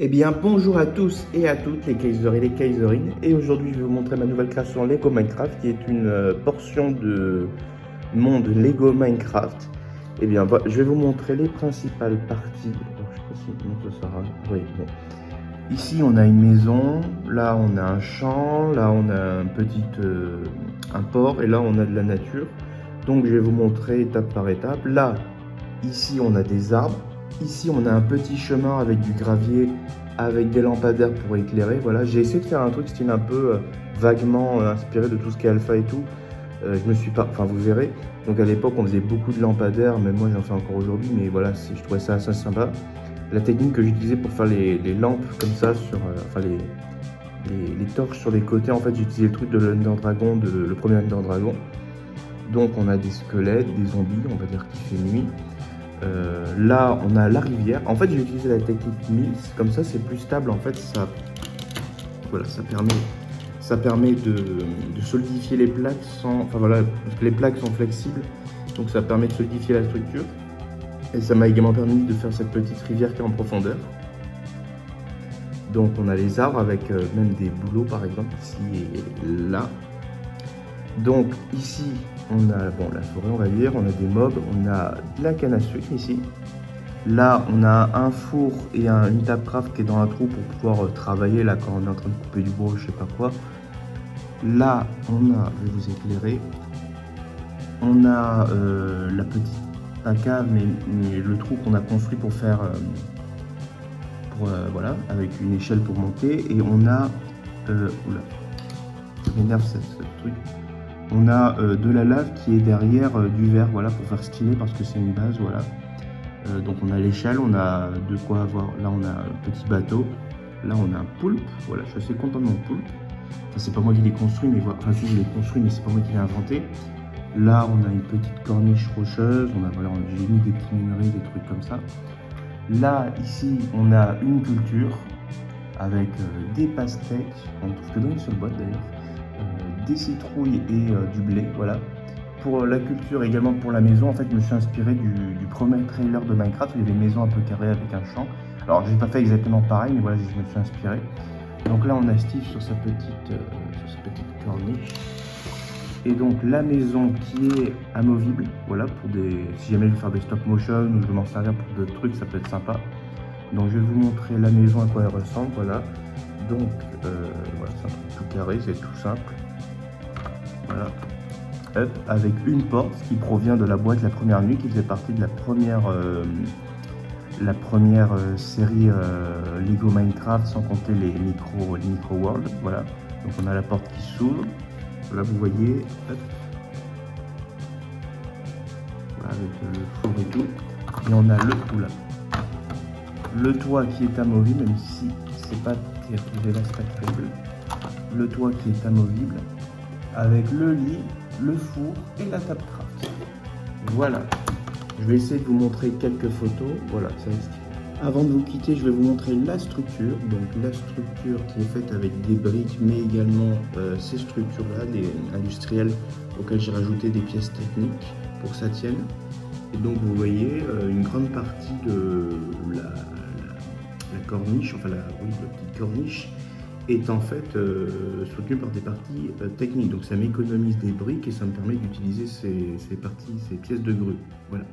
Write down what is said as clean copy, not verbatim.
Eh bien, bonjour à tous et à toutes les Kaisers et les Kaiserines. Et aujourd'hui, je vais vous montrer ma nouvelle création Lego Minecraft, qui est une portion de monde Lego Minecraft. Eh bien, je vais vous montrer les principales parties. Alors, je sais pas si comment ça sera. Oui, bon. Ici, on a une maison. Là, on a un champ. Là, on a un port. Et là, on a de la nature. Donc, je vais vous montrer étape par étape. Là, ici, on a des arbres. Ici, on a un petit chemin avec du gravier, avec des lampadaires pour éclairer. Voilà, j'ai essayé de faire un truc style un peu vaguement inspiré de tout ce qui est alpha et tout. Je me suis pas, enfin vous verrez. Donc à l'époque, on faisait beaucoup de lampadaires, mais moi j'en fais encore aujourd'hui. Mais voilà, je trouvais ça assez sympa. La technique que j'utilisais pour faire les lampes comme ça sur, enfin les torches sur les côtés, en fait, j'utilisais le truc de l'Under Dragon, le premier Under Dragon. Donc on a des squelettes, des zombies, on va dire qu'il fait nuit. Là, on a la rivière. En fait, j'ai utilisé la technique Mills. Comme ça, c'est plus stable. En fait, voilà, ça permet de solidifier les plaques sans... Enfin voilà, parce que les plaques sont flexibles. Donc ça permet de solidifier la structure. Et ça m'a également permis de faire cette petite rivière qui est en profondeur. Donc on a les arbres avec même des bouleaux, par exemple, ici et là. Donc ici, on a la forêt, on va dire, on a des mobs, on a de la canne à sucre ici. Là, on a un four et une table craft qui est dans un trou pour pouvoir travailler là quand on est en train de couper du bois ou je sais pas quoi. Là, on a, je vais vous éclairer, on a la petite cave, mais le trou qu'on a construit pour faire, voilà, avec une échelle pour monter. Et on a, oula, ça m'énerve ce truc. On a de la lave qui est derrière du verre, voilà, pour faire stylé parce que c'est une base, voilà. Donc on a l'échelle, on a de quoi avoir, là on a un petit bateau, là on a un poulpe, voilà, je suis assez content de mon poulpe. Enfin, c'est pas moi qui l'ai construit, mais voilà, enfin si je l'ai construit, mais c'est pas moi qui l'ai inventé. Là on a une petite corniche rocheuse, voilà, j'ai mis des petits minerais, des trucs comme ça. Là, ici, on a une culture avec des pastèques, on ne trouve que dans une seule boîte d'ailleurs. Des citrouilles et du blé, voilà. Pour la culture, également pour la maison, en fait, je me suis inspiré du premier trailer de Minecraft où il y avait une maison un peu carrée avec un champ. Alors, j'ai pas fait exactement pareil, mais voilà, je me suis inspiré. Donc là, on a Steve sur sa petite corniche. Et donc, la maison qui est amovible, voilà, si jamais je veux faire des stop motion ou je veux m'en servir pour d'autres trucs, ça peut être sympa. Donc, je vais vous montrer la maison à quoi elle ressemble, voilà. Donc, voilà, c'est un truc tout carré, c'est tout simple. Voilà. Hop, avec une porte qui provient de la boîte La Première Nuit, qui faisait partie de la première série Lego Minecraft, sans compter les micro world. Voilà. Donc on a la porte qui s'ouvre. Voilà, vous voyez. Hop. Voilà, avec le four et tout. Et on a le toit qui est amovible, même si c'est pas terrible. Le toit qui est amovible, avec le lit, le four et la table craft. Voilà, je vais essayer de vous montrer quelques photos. Voilà, ça reste. Avant de vous quitter, je vais vous montrer la structure. Donc la structure qui est faite avec des briques, mais également ces structures-là, les industrielles, auxquelles j'ai rajouté des pièces techniques pour que ça tienne. Et donc vous voyez une grande partie de la corniche, enfin la petite corniche, est en fait soutenu par des parties techniques. Donc ça m'économise des briques et ça me permet d'utiliser ces pièces de grue. Voilà.